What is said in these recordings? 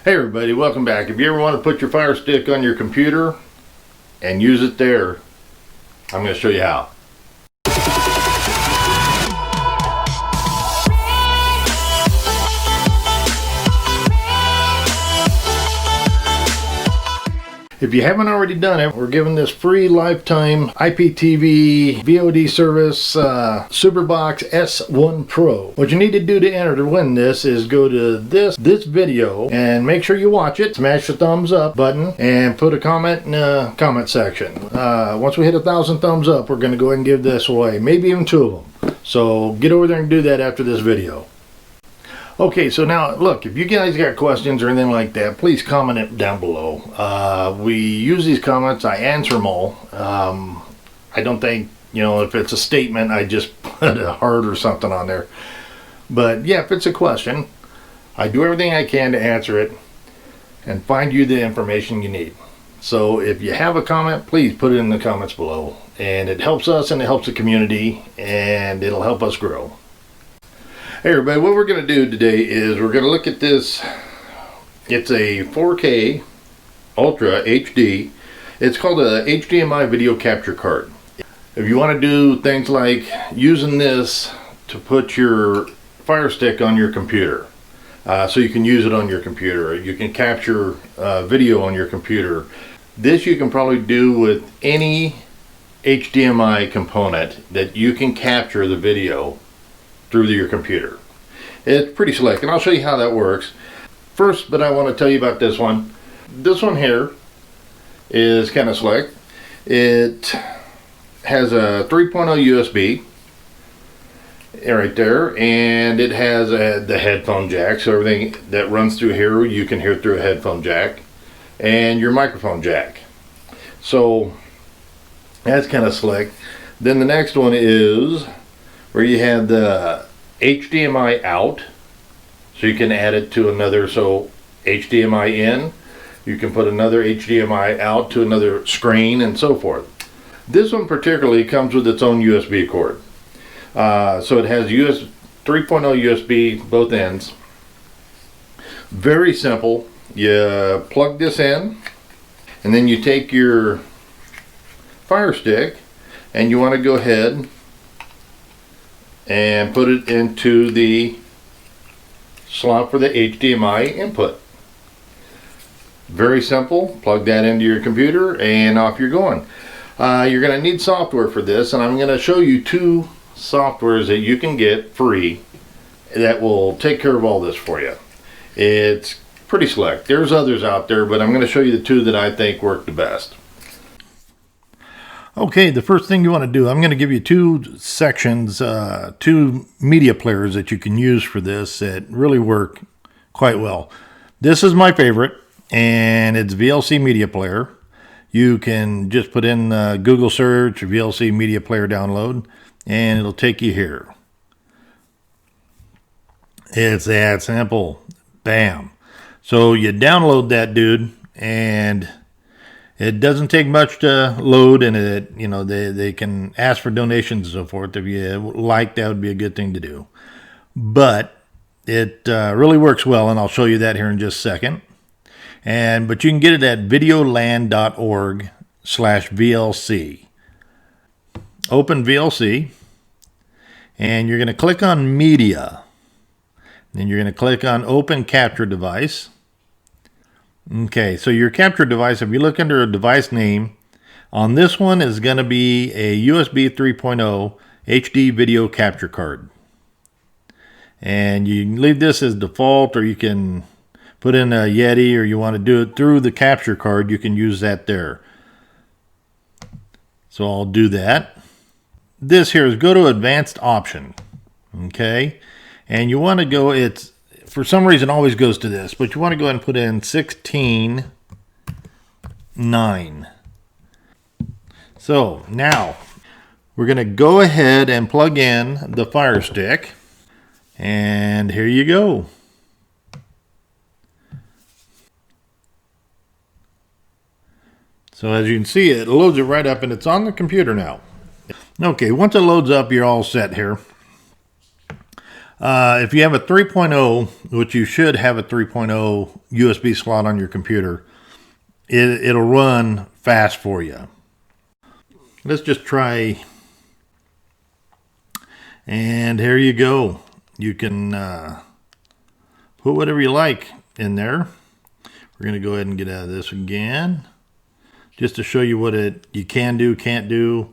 Hey everybody, welcome back. If you ever want to put your Firestick on your computer and use it there, I'm going to show you how. If you haven't already done it, we're giving this free lifetime IPTV VOD service Superbox S1 Pro. What you need to do to enter to win this is go to this video and make sure you watch it. Smash the thumbs up button and put a comment in the comment section. Once we hit 1,000 thumbs up, we're going to go ahead and give this away. Maybe even 2 of them. So get over there and do that after this video. Okay, so now look, if you guys got questions or anything like that, please comment it down below. We use these comments, I answer them all. I don't think, if it's a statement, I just put a heart or something on there. But yeah, if it's a question, I do everything I can to answer it and find you the information you need. So if you have a comment, please put it in the comments below. And it helps us and it helps the community and it'll help us grow. Hey everybody, what we're going to do today is we're going to look at this. It's a 4K Ultra HD. It's called a HDMI video capture card. If you want to do things like using this to put your Firestick on your computer, so you can use it on your computer, you can capture video on your computer. This you can probably do with any HDMI component that you can capture the video through your computer. It's pretty slick, and I'll show you how that works. First, but I want to tell you about this one. This one here is kind of slick. It has a 3.0 USB right there, and it has the headphone jack, so everything that runs through here you can hear through a headphone jack, and your microphone jack. So that's kind of slick. Then the next one is where you have the HDMI out, so you can add it to another, so HDMI in, you can put another HDMI out to another screen and so forth. This one particularly comes with its own USB cord. So it has 3.0 USB both ends. Very simple. You plug this in and then you take your Firestick and you want to go ahead and put it into the slot for the HDMI input. Very simple. Plug that into your computer and off you're going. You're going to need software for this, and I'm going to show you 2 softwares that you can get free that will take care of all this for you. It's pretty slick. There's others out there, but I'm going to show you the 2 that I think work the best. Okay, the first thing you want to do, I'm going to give you 2 sections, 2 media players that you can use for this that really work quite well. This is my favorite, and it's VLC media player. You can just put in Google search VLC media player download, and it'll take you here. It's that simple. Bam. So you download that dude, and it doesn't take much to load, and they can ask for donations and so forth. If you like, that would be a good thing to do. But it really works well, and I'll show you that here in just a second. But you can get it at videoland.org/VLC. Open VLC, and you're going to click on Media. Then you're going to click on Open Capture Device. Okay, so your capture device, if you look under a device name, on this one is going to be a USB 3.0 HD video capture card. And you can leave this as default, or you can put in a Yeti, or you want to do it through the capture card, you can use that there. So I'll do that. This here is go to Advanced Option. Okay, and you want to go, it's for some reason always goes to this, but you want to go ahead and put in 16:9. So now we're going to go ahead and plug in the Firestick, and here you go. So as you can see, it loads it right up, and it's on the computer now. Okay, once it loads up, you're all set here. If you have a 3.0, which you should have a 3.0 USB slot on your computer, it'll run fast for you. Let's just try, and here you go. You can put whatever you like in there. We're going to go ahead and get out of this again, just to show you what you can do, can't do.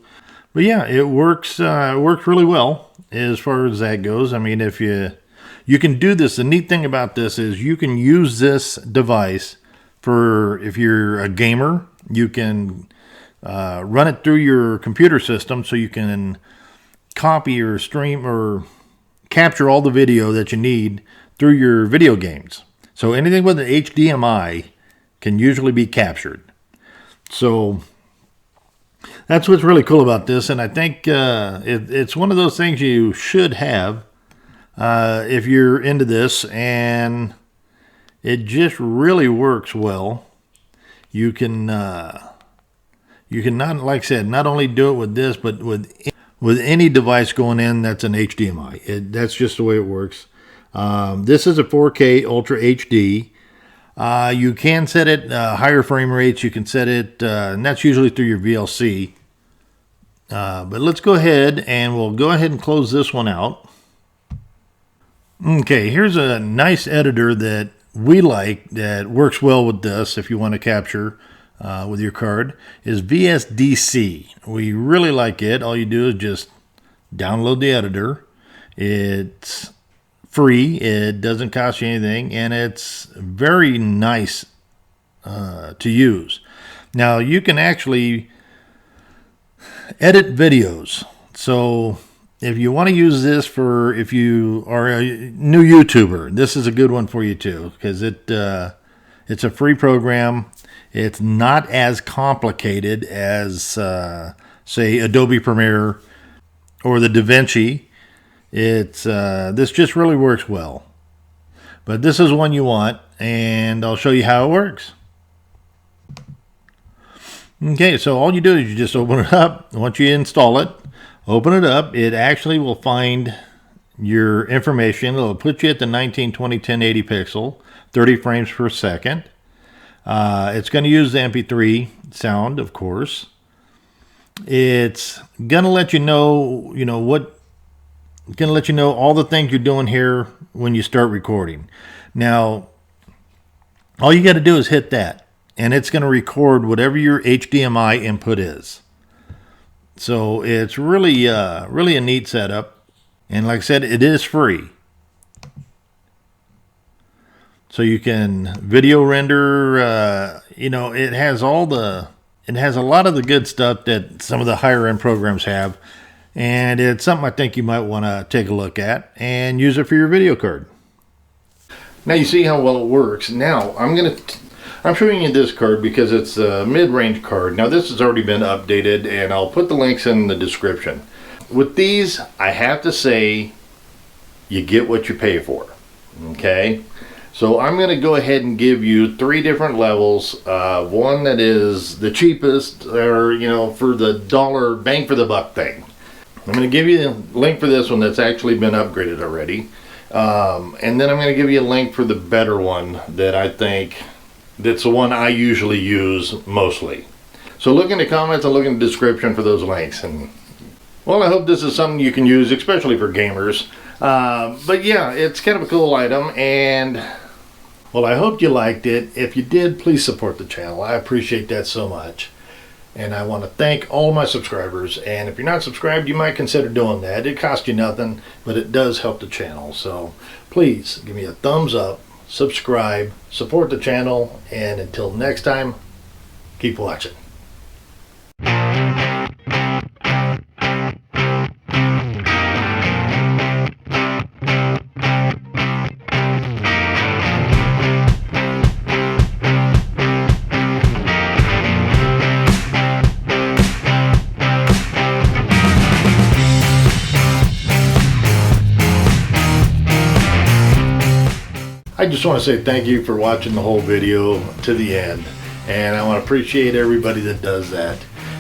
But yeah, it works really well as far as that goes. I mean, if you can do this. The neat thing about this is you can use this device for, if you're a gamer, you can run it through your computer system, so you can copy or stream or capture all the video that you need through your video games. So anything with an HDMI can usually be captured. So that's what's really cool about this, and I think it's one of those things you should have if you're into this, and it just really works well. You can not, like I said, not only do it with this, but with any device going in that's an HDMI. That's just the way it works. This is a 4K Ultra HD. You can set it higher frame rates. You can set it, and that's usually through your VLC. But let's go ahead and we'll go ahead and close this one out. Okay, here's a nice editor that we like that works well with this. If you want to capture with your card, is VSDC. We really like it. All you do is just download the editor. It's free. It doesn't cost you anything, and it's very nice to use. Now you can actually edit videos. So if you want to use this for, if you are a new YouTuber, this is a good one for you too, because it's a free program. It's not as complicated as say Adobe Premiere or the DaVinci. This just really works well. But this is one you want, and I'll show you how it works. Okay, so all you do is you just open it up. Once you install it, open it up. It actually will find your information. It'll put you at the 1920 1080 pixel, 30 frames per second. It's going to use the MP3 sound, of course. It's going to let you know, going to let you know all the things you're doing here when you start recording. Now, all you got to do is hit that, and it's going to record whatever your HDMI input is. So it's really a neat setup, and like I said, it is free. So you can video render. It has a lot of the good stuff that some of the higher end programs have. And it's something I think you might want to take a look at and use it for your video card. Now you see how well it works. Now I'm showing you this card because it's a mid-range card. Now this has already been updated, and I'll put the links in the description. With these, I have to say, you get what you pay for. Okay? So I'm going to go ahead and give you 3 different levels. One that is the cheapest, or for the dollar bang for the buck thing. I'm going to give you the link for this one that's actually been upgraded already. And then I'm going to give you a link for the better one that I think that's the one I usually use mostly. So look in the comments and look in the description for those links. And well, I hope this is something you can use, especially for gamers. But yeah, it's kind of a cool item, and well, I hope you liked it. If you did, please support the channel. I appreciate that so much. And I want to thank all my subscribers. And if you're not subscribed, you might consider doing that. It costs you nothing, but it does help the channel. So please give me a thumbs up, subscribe, support the channel, and until next time, keep watching. I just want to say thank you for watching the whole video to the end, and I want to appreciate everybody that does that.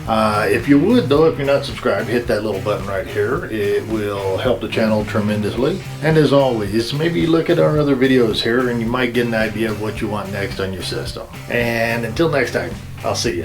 If you would though, if you're not subscribed, hit that little button right here. It will help the channel tremendously. And as always, maybe look at our other videos here and you might get an idea of what you want next on your system. And until next time, I'll see you.